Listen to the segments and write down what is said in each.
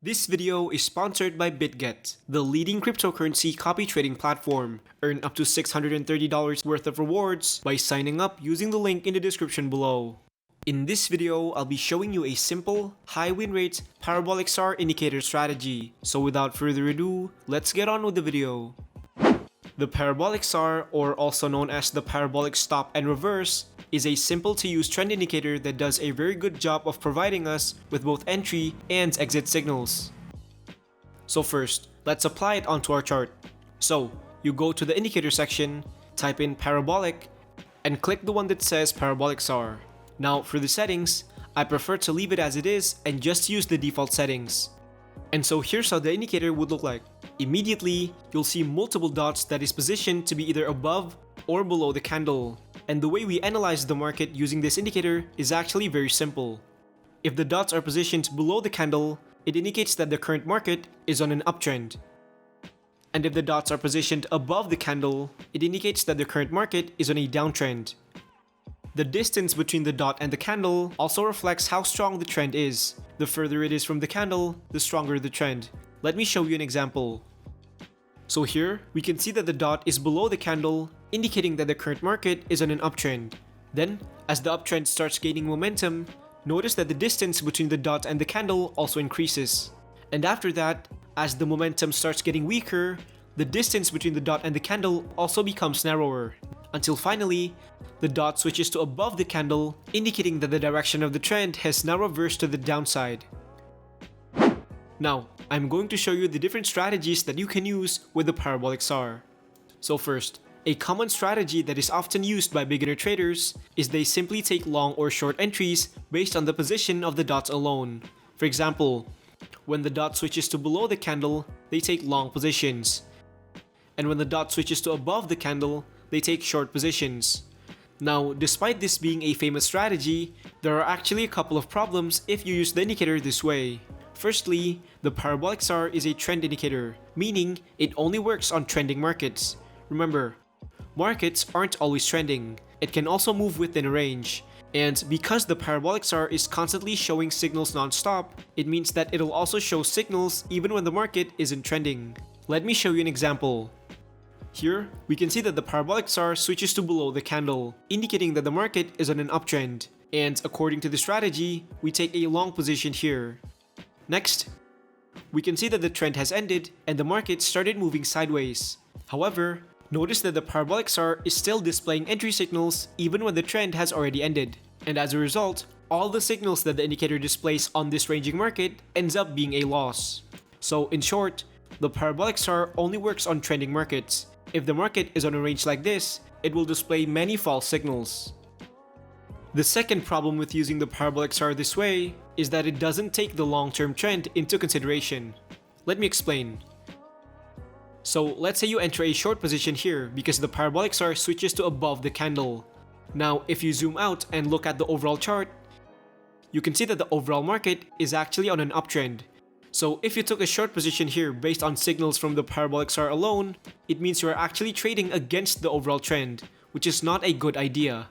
This video is sponsored by Bitget, the leading cryptocurrency copy trading platform. Earn up to $630 worth of rewards by signing up using the link in the description below. In this video, I'll be showing you a simple, high win rate Parabolic SAR indicator strategy. So without further ado, let's get on with the video. The Parabolic SAR, or also known as the Parabolic Stop and Reverse, is a simple to use trend indicator that does a very good job of providing us with both entry and exit signals. So first, let's apply it onto our chart. So, you go to the indicator section, type in Parabolic, and click the one that says Parabolic SAR. Now for the settings, I prefer to leave it as it is and just use the default settings. And so here's how the indicator would look like. Immediately, you'll see multiple dots that is positioned to be either above or below the candle. And the way we analyze the market using this indicator is actually very simple. If the dots are positioned below the candle, it indicates that the current market is on an uptrend. And if the dots are positioned above the candle, it indicates that the current market is on a downtrend. The distance between the dot and the candle also reflects how strong the trend is. The further it is from the candle, the stronger the trend. Let me show you an example. So here, we can see that the dot is below the candle, indicating that the current market is on an uptrend. Then, as the uptrend starts gaining momentum, notice that the distance between the dot and the candle also increases. And after that, as the momentum starts getting weaker, the distance between the dot and the candle also becomes narrower. Until finally, the dot switches to above the candle, indicating that the direction of the trend has now reversed to the downside. Now, I'm going to show you the different strategies that you can use with the Parabolic SAR. So first, a common strategy that is often used by beginner traders is they simply take long or short entries based on the position of the dots alone. For example, when the dot switches to below the candle, they take long positions. And when the dot switches to above the candle, they take short positions. Now, despite this being a famous strategy, there are actually a couple of problems if you use the indicator this way. Firstly, the Parabolic SAR is a trend indicator, meaning it only works on trending markets. Remember, markets aren't always trending. It can also move within a range. And because the Parabolic SAR is constantly showing signals non-stop, it means that it'll also show signals even when the market isn't trending. Let me show you an example. Here, we can see that the Parabolic SAR switches to below the candle, indicating that the market is on an uptrend. And according to the strategy, we take a long position here. Next, we can see that the trend has ended and the market started moving sideways. However, notice that the Parabolic SAR is still displaying entry signals even when the trend has already ended. And as a result, all the signals that the indicator displays on this ranging market ends up being a loss. So in short, the Parabolic SAR only works on trending markets. If the market is on a range like this, it will display many false signals. The second problem with using the Parabolic SAR this way is that it doesn't take the long-term trend into consideration. Let me explain. So let's say you enter a short position here because the Parabolic SAR switches to above the candle. Now if you zoom out and look at the overall chart, you can see that the overall market is actually on an uptrend. So if you took a short position here based on signals from the Parabolic SAR alone, it means you are actually trading against the overall trend, which is not a good idea.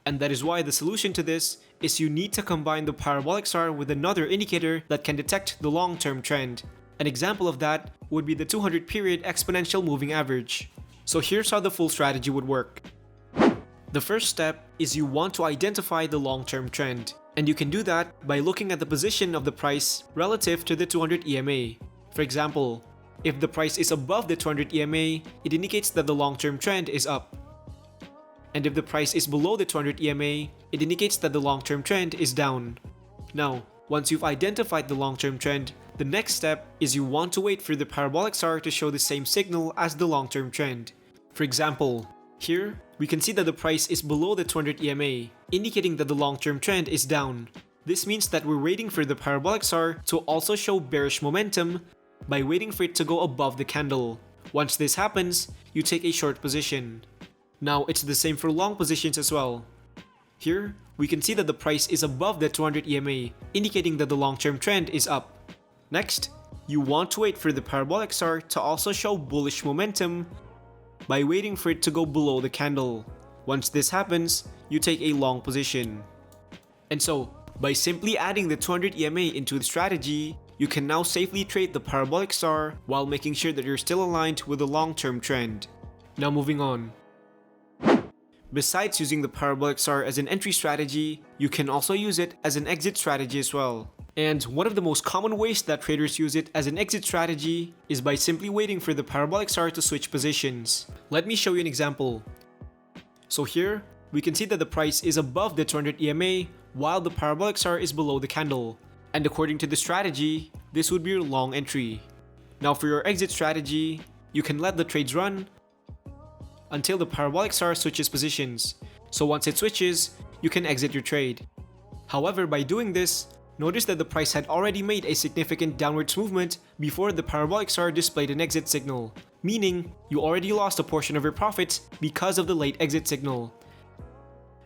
And that is why the solution to this is you need to combine the Parabolic SAR with another indicator that can detect the long-term trend. An example of that would be the 200 period exponential moving average. So here's how the full strategy would work. The first step is you want to identify the long-term trend. And you can do that by looking at the position of the price relative to the 200 EMA. For example, if the price is above the 200 EMA, it indicates that the long-term trend is up. And if the price is below the 200 EMA, it indicates that the long-term trend is down. Now, once you've identified the long-term trend, the next step is you want to wait for the Parabolic SAR to show the same signal as the long-term trend. For example, here, we can see that the price is below the 200 EMA, indicating that the long-term trend is down. This means that we're waiting for the Parabolic SAR to also show bearish momentum by waiting for it to go above the candle. Once this happens, you take a short position. Now, it's the same for long positions as well. Here, we can see that the price is above the 200 EMA, indicating that the long-term trend is up. Next, you want to wait for the Parabolic SAR to also show bullish momentum by waiting for it to go below the candle. Once this happens, you take a long position. And so, by simply adding the 200 EMA into the strategy, you can now safely trade the Parabolic SAR while making sure that you're still aligned with the long-term trend. Now moving on. Besides using the Parabolic SAR as an entry strategy, you can also use it as an exit strategy as well. And one of the most common ways that traders use it as an exit strategy is by simply waiting for the Parabolic SAR to switch positions. Let me show you an example. So here, we can see that the price is above the 200 EMA while the Parabolic SAR is below the candle. And according to the strategy, this would be your long entry. Now for your exit strategy, you can let the trades run until the Parabolic SAR switches positions. So once it switches, you can exit your trade. However, by doing this, notice that the price had already made a significant downwards movement before the Parabolic SAR displayed an exit signal, meaning you already lost a portion of your profits because of the late exit signal.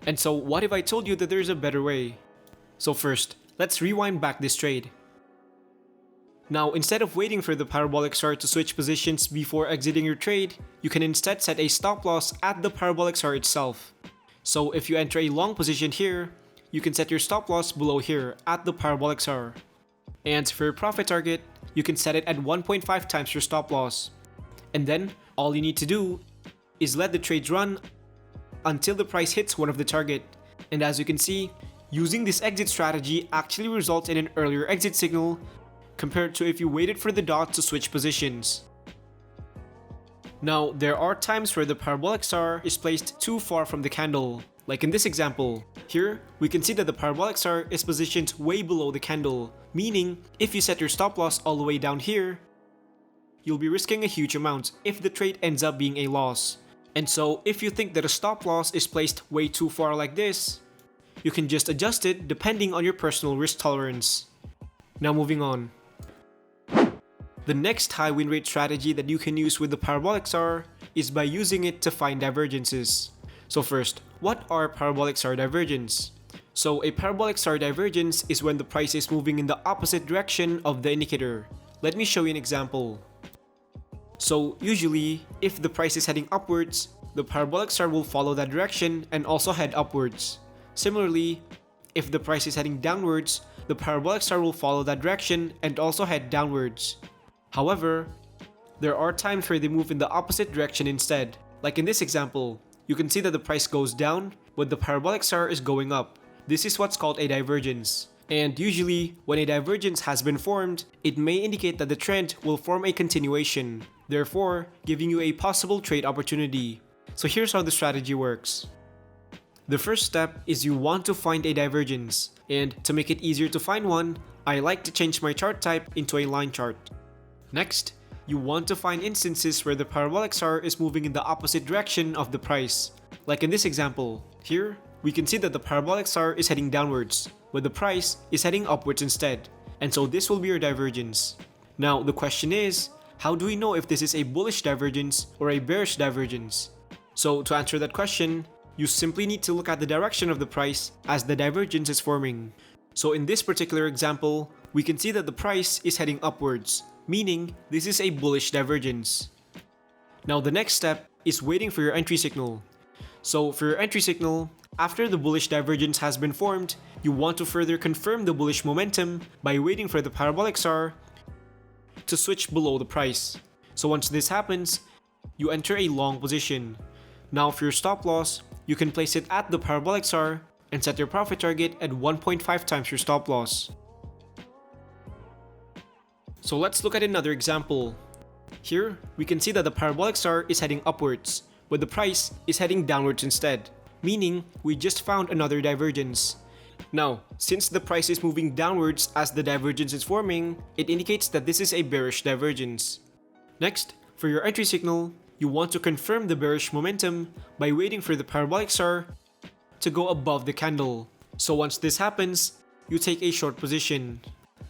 And so what if I told you that there's a better way? So first, let's rewind back this trade. Now, instead of waiting for the Parabolic SAR to switch positions before exiting your trade, you can instead set a stop loss at the Parabolic SAR itself. So if you enter a long position here, you can set your stop loss below here at the Parabolic SAR. And for your profit target, you can set it at 1.5 times your stop loss. And then, all you need to do is let the trades run until the price hits one of the target. And as you can see, using this exit strategy actually results in an earlier exit signal compared to if you waited for the dot to switch positions. Now, there are times where the Parabolic SAR is placed too far from the candle. Like in this example, here we can see that the Parabolic SAR is positioned way below the candle, meaning if you set your stop loss all the way down here, you'll be risking a huge amount if the trade ends up being a loss. And so if you think that a stop loss is placed way too far like this, you can just adjust it depending on your personal risk tolerance. Now moving on. The next high win rate strategy that you can use with the Parabolic SAR is by using it to find divergences. So first, what are Parabolic SAR Divergence? So a Parabolic SAR Divergence is when the price is moving in the opposite direction of the indicator. Let me show you an example. So usually, if the price is heading upwards, the Parabolic SAR will follow that direction and also head upwards. Similarly, if the price is heading downwards, the Parabolic SAR will follow that direction and also head downwards. However, there are times where they move in the opposite direction instead. Like in this example, you can see that the price goes down, but the Parabolic SAR is going up. This is what's called a divergence. And usually, when a divergence has been formed, it may indicate that the trend will form a continuation, therefore giving you a possible trade opportunity. So here's how the strategy works. The first step is you want to find a divergence, and to make it easier to find one, I like to change my chart type into a line chart. Next, you want to find instances where the Parabolic SAR is moving in the opposite direction of the price. Like in this example, here, we can see that the Parabolic SAR is heading downwards, but the price is heading upwards instead. And so this will be your divergence. Now, the question is, how do we know if this is a bullish divergence or a bearish divergence? So to answer that question, you simply need to look at the direction of the price as the divergence is forming. So in this particular example, we can see that the price is heading upwards, meaning this is a bullish divergence. Now the next step is waiting for your entry signal. So for your entry signal, after the bullish divergence has been formed, you want to further confirm the bullish momentum by waiting for the Parabolic SAR to switch below the price. So once this happens, you enter a long position. Now for your stop loss, you can place it at the Parabolic SAR and set your profit target at 1.5 times your stop loss. So let's look at another example. Here, we can see that the Parabolic SAR is heading upwards, but the price is heading downwards instead, meaning we just found another divergence. Now, since the price is moving downwards as the divergence is forming, it indicates that this is a bearish divergence. Next, for your entry signal, you want to confirm the bearish momentum by waiting for the Parabolic SAR to go above the candle. So once this happens, you take a short position.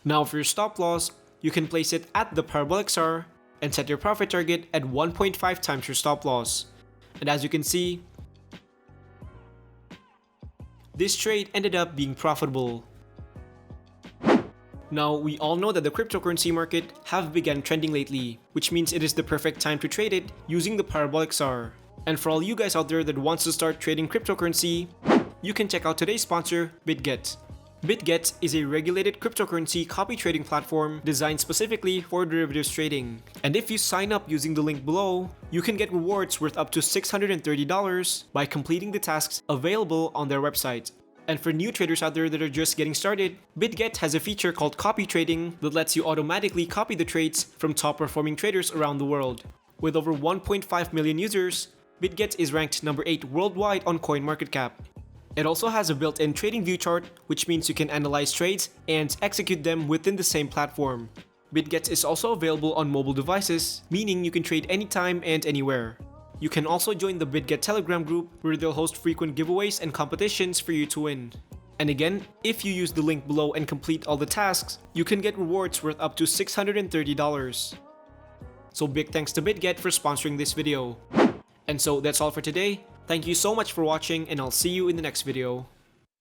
Now for your stop loss, you can place it at the Parabolic SAR and set your profit target at 1.5 times your stop loss. And as you can see, this trade ended up being profitable. Now, we all know that the cryptocurrency market have begun trending lately, which means it is the perfect time to trade it using the Parabolic SAR. And for all you guys out there that wants to start trading cryptocurrency, you can check out today's sponsor, Bitget. Bitget is a regulated cryptocurrency copy trading platform designed specifically for derivatives trading. And if you sign up using the link below, you can get rewards worth up to $630 by completing the tasks available on their website. And for new traders out there that are just getting started, Bitget has a feature called copy trading that lets you automatically copy the trades from top performing traders around the world. With over 1.5 million users, Bitget is ranked number 8 worldwide on CoinMarketCap. It also has a built-in TradingView chart, which means you can analyze trades and execute them within the same platform. Bitget is also available on mobile devices, meaning you can trade anytime and anywhere. You can also join the Bitget Telegram group, where they'll host frequent giveaways and competitions for you to win. And again, if you use the link below and complete all the tasks, you can get rewards worth up to $630. So big thanks to Bitget for sponsoring this video. And so that's all for today. Thank you so much for watching, and I'll see you in the next video.